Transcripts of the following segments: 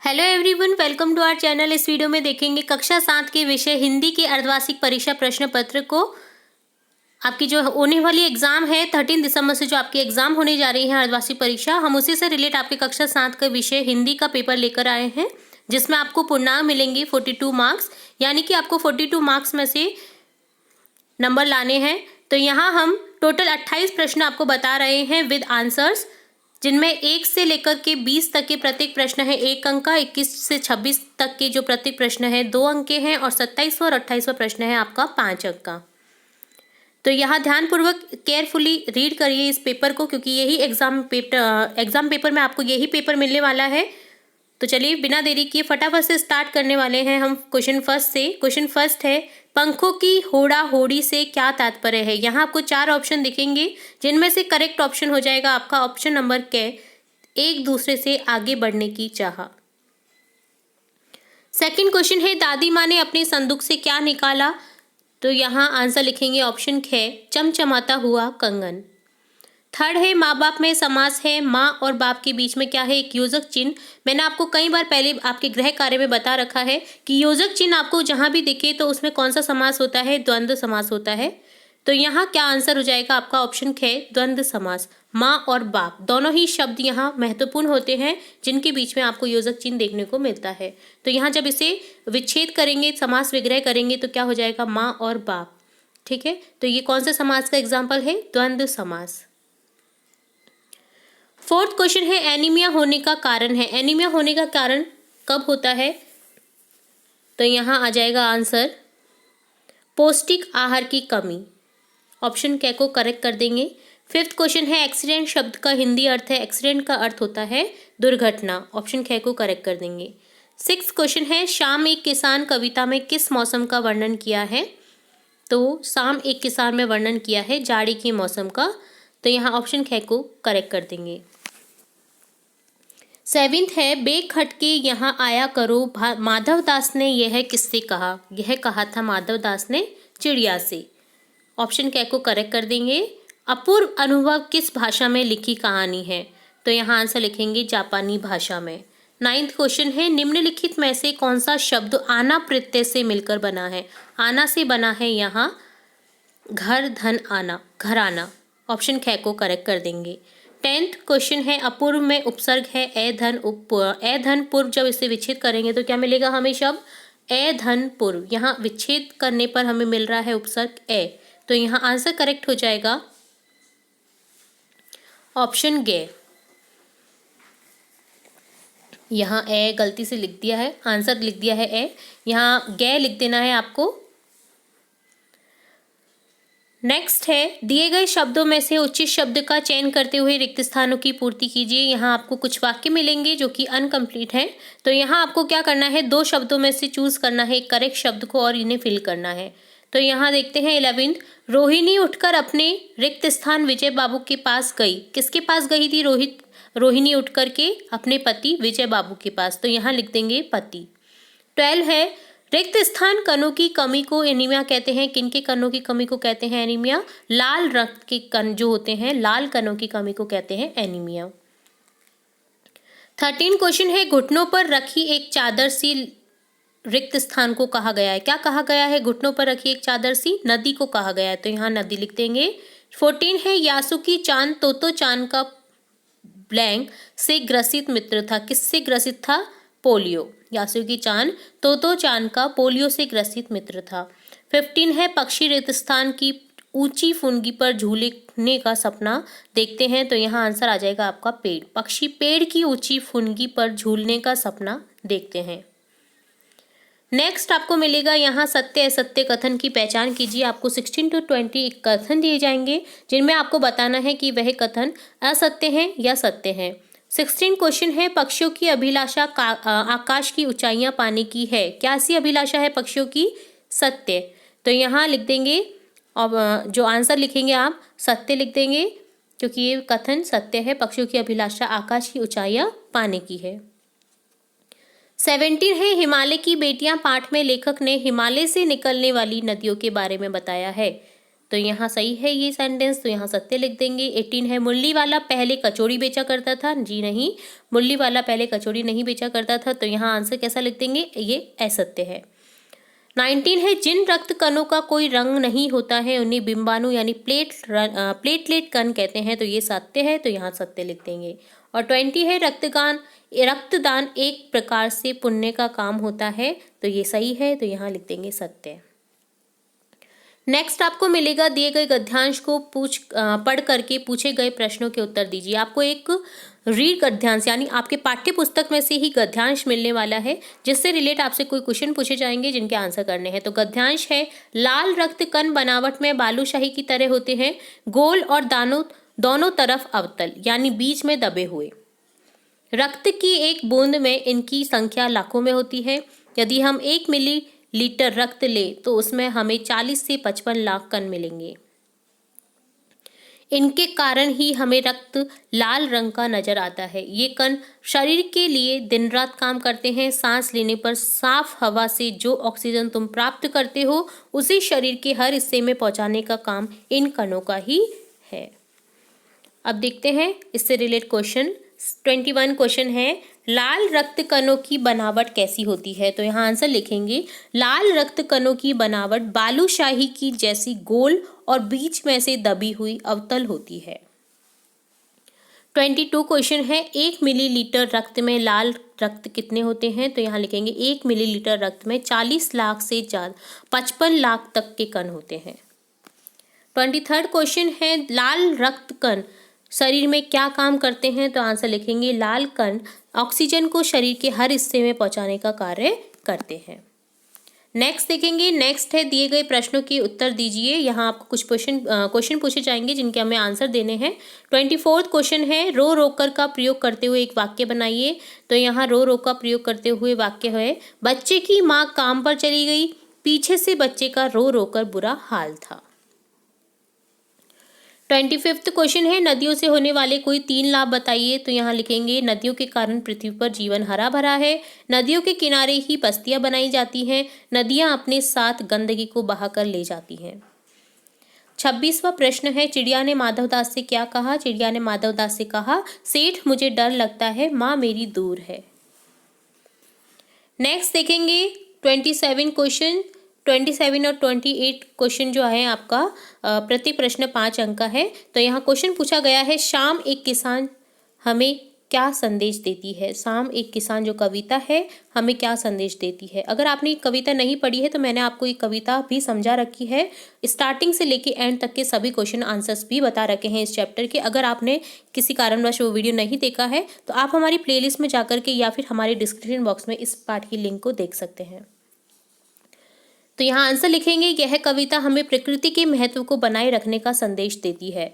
Hello everyone, welcome to our channel. इस video में देखेंगे कक्षा 7 के विषय हिंदी के अर्धवार्षिक परीक्षा प्रश्न पत्र को। आपकी जो होने वाली एग्जाम है 13 दिसंबर से जो आपकी एग्जाम होने जा रही है अर्धवार्षिक परीक्षा, हम उसी से रिलेट आपके कक्षा 7 का विषय हिंदी का पेपर लेकर आए हैं, जिसमें आपको पूर्णांक मिलेंगे 42 मार्क्स। यानी कि आपको 42 मार्क्स में से नंबर लाने हैं। तो यहाँ हम टोटल 28 प्रश्न आपको बता रहे हैं विद आंसर्स, जिनमें 1 से लेकर के 20 तक के प्रत्येक प्रश्न है 1 अंक का, 21 से 26 तक के जो प्रत्येक प्रश्न है 2 अंक के हैं, और 27वां और 28वां प्रश्न है आपका 5 अंक का। तो यहाँ ध्यानपूर्वक केयरफुली रीड करिए इस पेपर को, क्योंकि यही एग्जाम पेपर में आपको यही पेपर मिलने वाला है। तो चलिए बिना देरी किए फटाफट से स्टार्ट करने वाले हैं हम क्वेश्चन फर्स्ट से। क्वेश्चन फर्स्ट है, पंखों की होड़ा होड़ी से क्या तात्पर्य है। यहाँ आपको 4 ऑप्शन दिखेंगे, जिनमें से करेक्ट ऑप्शन हो जाएगा आपका ऑप्शन नंबर के, एक दूसरे से आगे बढ़ने की चाह। सेकंड क्वेश्चन है, दादी माँ ने अपने संदूक से क्या निकाला। तो यहाँ आंसर लिखेंगे ऑप्शन खे, चमचमाता हुआ कंगन। थर्ड है, माँ बाप में समास है, माँ और बाप के बीच में क्या है, एक योजक चिन्ह। मैंने आपको कई बार पहले आपके गृह कार्य में बता रखा है कि योजक चिन्ह आपको जहां भी दिखे तो उसमें कौन सा समास होता है, द्वंद्व समास होता है। तो यहाँ क्या आंसर हो जाएगा आपका ऑप्शन खे, द्वंद्व समास। माँ और बाप दोनों ही शब्द यहाँ महत्वपूर्ण होते हैं, जिनके बीच में आपको योजक चिन्ह देखने को मिलता है। तो यहाँ जब इसे विच्छेद करेंगे, समास विग्रह करेंगे, तो क्या हो जाएगा, माँ और बाप। ठीक है, तो ये कौन सा समास का एग्जाम्पल है, द्वंद्व समास। फोर्थ क्वेश्चन है, एनीमिया होने का कारण है। एनीमिया होने का कारण कब होता है। तो यहाँ आ जाएगा आंसर पौष्टिक आहार की कमी। ऑप्शन के को करेक्ट कर देंगे। फिफ्थ क्वेश्चन है, एक्सीडेंट शब्द का हिंदी अर्थ है। एक्सीडेंट का अर्थ होता है दुर्घटना। ऑप्शन खे को करेक्ट कर देंगे। सिक्स्थ क्वेश्चन है, शाम एक किसान कविता में किस मौसम का वर्णन किया है। तो शाम एक किसान में वर्णन किया है जाड़ी के मौसम का। तो यहाँ ऑप्शन खे को करेक्ट कर देंगे। सेवेंथ है, बेग खटके यहाँ आया करो, माधव दास ने यह किससे कहा। यह कहा था माधव दास ने चिड़िया से। ऑप्शन कै को करेक्ट कर देंगे। अपूर्व अनुभव किस भाषा में लिखी कहानी है। तो यहाँ आंसर लिखेंगे जापानी भाषा में। नाइन्थ क्वेश्चन है, निम्नलिखित में से कौन सा शब्द आना प्रत्यय से मिलकर बना है। आना से बना है यहाँ घर, धन, आना, घराना। ऑप्शन कै को करेक्ट कर देंगे। 10th क्वेश्चन है, अपूर्व में उपसर्ग है ए धन पूर्व। जब इसे विच्छेद करेंगे तो क्या मिलेगा हमें शब्द ए धन पूर्व। यहाँ विच्छेद करने पर हमें मिल रहा है उपसर्ग ए। तो यहाँ आंसर करेक्ट हो जाएगा ऑप्शन गे। यहाँ ए गलती से लिख दिया है, आंसर लिख दिया है ए, यहाँ गे लिख देना है आपको। नेक्स्ट है, दिए गए शब्दों में से उचित शब्द का चयन करते हुए रिक्त स्थानों की पूर्ति कीजिए। यहाँ आपको कुछ वाक्य मिलेंगे जो कि अनकम्प्लीट हैं। तो यहाँ आपको क्या करना है, 2 शब्दों में से चूज करना है एक करेक्ट शब्द को और इन्हें फिल करना है। तो यहाँ देखते हैं 11th, रोहिणी उठकर अपने रिक्त स्थान विजय बाबू के पास गई। किसके पास गई थी रोहिणी उठ करके अपने पति विजय बाबू के पास। तो यहाँ लिख देंगे पति। 12 है, रिक्त स्थान कणों की कमी को एनीमिया कहते हैं। किनके कणों की कमी को कहते हैं एनीमिया। लाल रक्त के कण जो होते हैं, लाल कणों की कमी को कहते हैं एनीमिया। 13 क्वेश्चन है, घुटनों पर रखी एक चादर सी रिक्त स्थान को कहा गया है। क्या कहा गया है, घुटनों पर रखी एक चादर सी, नदी को कहा गया है। तो यहाँ नदी लिख देंगे। 14 है, यासुकी चांद तोतो चांद का ब्लैंक से ग्रसित मित्र था। किससे ग्रसित था, पोलियो। यासुकी चांद तोतो चांद का पोलियो से ग्रसित मित्र था। 15 है, पक्षी रेगिस्तान की ऊंची फुनगी पर झूलने का सपना देखते हैं। तो यहाँ आंसर आ जाएगा आपका पेड़। पक्षी पेड़ की ऊंची फुनगी पर झूलने का सपना देखते हैं। नेक्स्ट आपको मिलेगा यहाँ सत्य असत्य कथन की पहचान कीजिए। आपको 16 to 20 कथन दिए जाएंगे, जिनमें आपको बताना है कि वह कथन असत्य हैं या सत्य हैं। 16 क्वेश्चन है, पक्षियों की अभिलाषा आकाश की ऊंचाइयां पाने की है। क्या सी अभिलाषा है पक्षियों की, सत्य। तो यहाँ लिख देंगे, और जो आंसर लिखेंगे आप सत्य लिख देंगे, क्योंकि ये कथन सत्य है, पक्षियों की अभिलाषा आकाश की ऊंचाइयां पाने की है। 17 है, हिमालय की बेटियां पाठ में लेखक ने हिमालय से निकलने वाली नदियों के बारे में बताया है। तो यहाँ सही है ये सेंटेंस, तो यहाँ सत्य लिख देंगे। 18 है मुरली वाला पहले कचौड़ी बेचा करता था, जी नहीं, मुरली वाला पहले कचौड़ी नहीं बेचा करता था, तो यहाँ आंसर कैसा लिख देंगे, ये असत्य है। 19 है जिन रक्त कणों का कोई रंग नहीं होता है उन्हें बिंबाणु यानी प्लेटलेट कण कहते हैं, तो ये सत्य है, तो यहाँ सत्य लिख देंगे। और 20 है रक्तदान एक प्रकार से पुण्य का काम होता है, तो ये सही है, तो यहाँ लिख देंगे सत्य। नेक्स्ट आपको मिलेगा दिए गए गद्यांश को पढ़ करके पूछे गए प्रश्नों के उत्तर दीजिए। आपको एक रीड गद्यांश यानी आपके पाठ्य पुस्तक में से ही गद्यांश मिलने वाला है, जिससे रिलेट आपसे कोई क्वेश्चन पूछे जाएंगे जिनके आंसर करने हैं। तो गद्यांश है, लाल रक्त कण बनावट में बालूशाही की तरह होते हैं, गोल और दोनों तरफ अवतल यानी बीच में दबे हुए। रक्त की एक बूंद में इनकी संख्या लाखों में होती है। यदि हम 1 मिलीलीटर रक्त ले तो उसमें हमें 40 से 55 लाख कण मिलेंगे। इनके कारण ही हमें रक्त लाल रंग का नजर आता है। ये कण शरीर के लिए दिन रात काम करते हैं। सांस लेने पर साफ हवा से जो ऑक्सीजन तुम प्राप्त करते हो उसे शरीर के हर हिस्से में पहुंचाने का काम इन कणों का ही है। अब देखते हैं इससे रिलेटेड क्वेश्चन। 21 क्वेश्चन है, लाल रक्त कणों की बनावट कैसी होती है? तो यहाँ आंसर लिखेंगे, लाल रक्त कणों की बनावट बालूशाही की जैसी गोल और बीच में से दबी हुई अवतल होती है। 22 क्वेश्चन है, 1 मिलीलीटर रक्त में लाल रक्त कितने होते हैं? तो यहाँ लिखेंगे 1 मिलीलीटर रक्त में 40 लाख से ज़्यादा 55 लाख तक के कण होते हैं। 23 क्वेश्चन है, लाल रक्त कण शरीर में क्या काम करते हैं? तो आंसर लिखेंगे, लाल कण ऑक्सीजन को शरीर के हर हिस्से में पहुंचाने का कार्य करते हैं। नेक्स्ट देखेंगे, नेक्स्ट है दिए गए प्रश्नों के उत्तर दीजिए। यहाँ आपको कुछ क्वेश्चन पूछे जाएंगे जिनके हमें आंसर देने हैं। 24 क्वेश्चन है, रो रोकर का प्रयोग करते हुए एक वाक्य बनाइए। तो यहाँ रो रो का प्रयोग करते हुए वाक्य है, बच्चे की माँ काम पर चली गई, पीछे से बच्चे का रो रोकर बुरा हाल था। 25 क्वेश्चन है, नदियों से होने वाले कोई 3 लाभ बताइए। तो यहाँ लिखेंगे, नदियों के कारण पृथ्वी पर जीवन हरा भरा है, नदियों के किनारे ही बस्तियां बनाई जाती हैं, नदियां अपने साथ गंदगी को बहाकर ले जाती हैं। 26वां प्रश्न है, चिड़िया ने माधवदास से क्या कहा? चिड़िया ने माधवदास से कहा, सेठ मुझे डर लगता है, माँ मेरी दूर है। नेक्स्ट देखेंगे 27 क्वेश्चन। 27 और 28 क्वेश्चन जो है आपका प्रति प्रश्न 5 अंक का है। तो यहाँ क्वेश्चन पूछा गया है, शाम एक किसान हमें क्या संदेश देती है? शाम एक किसान जो कविता है हमें क्या संदेश देती है? अगर आपने कविता नहीं पढ़ी है तो मैंने आपको एक कविता भी समझा रखी है, स्टार्टिंग से लेके एंड तक के सभी क्वेश्चन आंसर्स भी बता रखे हैं इस चैप्टर के। अगर आपने किसी कारणवश वो वीडियो नहीं देखा है तो आप हमारी प्लेलिस्ट में जाकर के या फिर हमारे डिस्क्रिप्शन बॉक्स में इस पाठ की लिंक को देख सकते हैं। तो यहाँ आंसर लिखेंगे, यह कविता हमें प्रकृति के महत्व को बनाए रखने का संदेश देती है।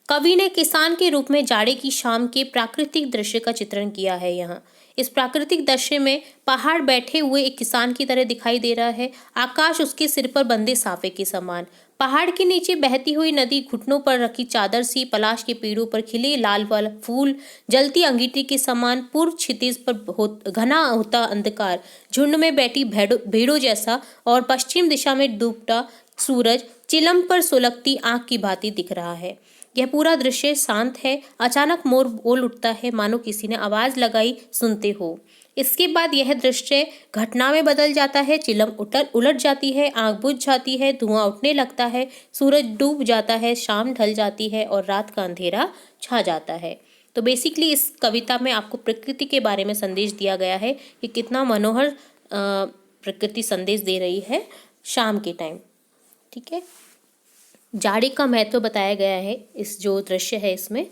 कवि ने किसान के रूप में जाड़े की शाम के प्राकृतिक दृश्य का चित्रण किया है। यहाँ इस प्राकृतिक दृश्य में पहाड़ बैठे हुए एक किसान की तरह दिखाई दे रहा है, आकाश उसके सिर पर बंधे साफे के समान, पहाड़ के नीचे बहती हुई नदी, घुटनों पर रखी चादर सी, पलाश के पेड़ों पर खिले लाल वाल फूल, जलती अंगीठी के समान, पूर्व क्षितिज पर घना होता अंधकार, झुंड में बैठी भेड़ों जैसा और पश्चिम दिशा में डूबता सूरज चिलम पर सुलगती आंख की भांति दिख रहा है। यह पूरा दृश्य शांत है। अचानक मोर बोल उठता है, मानो किसी ने आवाज लगाई, सुनते हो। इसके बाद यह दृश्य घटना में बदल जाता है, चिलम उलट जाती है, आंख बुझ जाती है, धुआं उठने लगता है, सूरज डूब जाता है, शाम ढल जाती है और रात का अंधेरा छा जाता है। तो बेसिकली इस कविता में आपको प्रकृति के बारे में संदेश दिया गया है कि कितना मनोहर प्रकृति संदेश दे रही है शाम के टाइम। ठीक है, जाड़े का महत्व बताया गया है इस जो दृश्य है इसमें।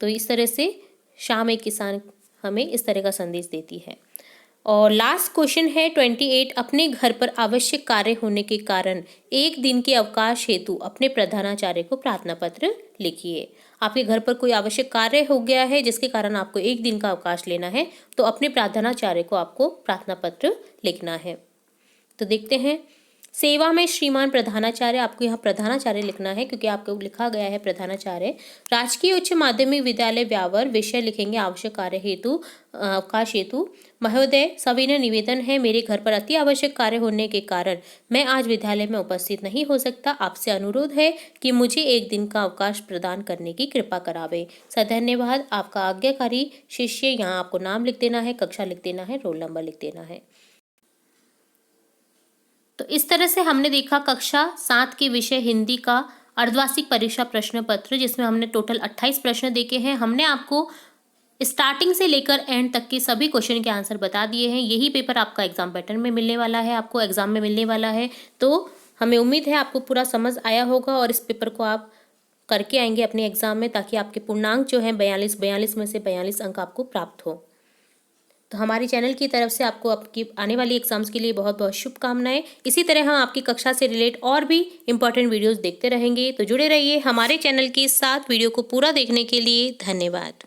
तो इस तरह से शाम एक किसान हमें इस तरह का संदेश देती है। और लास्ट क्वेश्चन है 28, अपने घर पर आवश्यक कार्य होने के कारण एक दिन के अवकाश हेतु अपने प्रधानाचार्य को प्रार्थना पत्र लिखिए। आपके घर पर कोई आवश्यक कार्य हो गया है जिसके कारण आपको एक दिन का अवकाश लेना है, तो अपने प्रधानाचार्य को आपको प्रार्थना पत्र लिखना है। तो देखते हैं सेवा में श्रीमान प्रधानाचार्य, आपको यहाँ प्रधानाचार्य लिखना है क्योंकि आपको लिखा गया है प्रधानाचार्य। राजकीय उच्च माध्यमिक विद्यालय व्यावर, विषय लिखेंगे आवश्यक कार्य हेतु, अवकाश हेतु। महोदय, सविनय निवेदन है, मेरे घर पर अति आवश्यक कार्य होने के कारण मैं आज विद्यालय में उपस्थित नहीं हो सकता। आपसे अनुरोध है कि मुझे एक दिन का अवकाश प्रदान करने की कृपा करावे। सधन्यवाद। आपका आज्ञाकारी शिष्य। यहाँ आपको नाम लिख देना है, कक्षा लिख देना है, रोल नंबर लिख देना है। तो इस तरह से हमने देखा कक्षा 7 के विषय हिंदी का अर्धवार्षिक परीक्षा प्रश्न पत्र, जिसमें हमने टोटल 28 प्रश्न देखे हैं। हमने आपको स्टार्टिंग से लेकर एंड तक के सभी क्वेश्चन के आंसर बता दिए हैं। यही पेपर आपका एग्जाम पैटर्न में मिलने वाला है, आपको एग्जाम में मिलने वाला है। तो हमें उम्मीद है आपको पूरा समझ आया होगा और इस पेपर को आप करके आएंगे अपने एग्जाम में, ताकि आपके पूर्णांक जो हैं 42 में से 42 अंक आपको प्राप्त हो। तो हमारे चैनल की तरफ से आपको आपकी आने वाली एग्जाम्स के लिए बहुत बहुत शुभकामनाएं। इसी तरह हम आपकी कक्षा से रिलेट और भी इंपॉर्टेंट वीडियोस देखते रहेंगे, तो जुड़े रहिए हमारे चैनल के साथ। वीडियो को पूरा देखने के लिए धन्यवाद।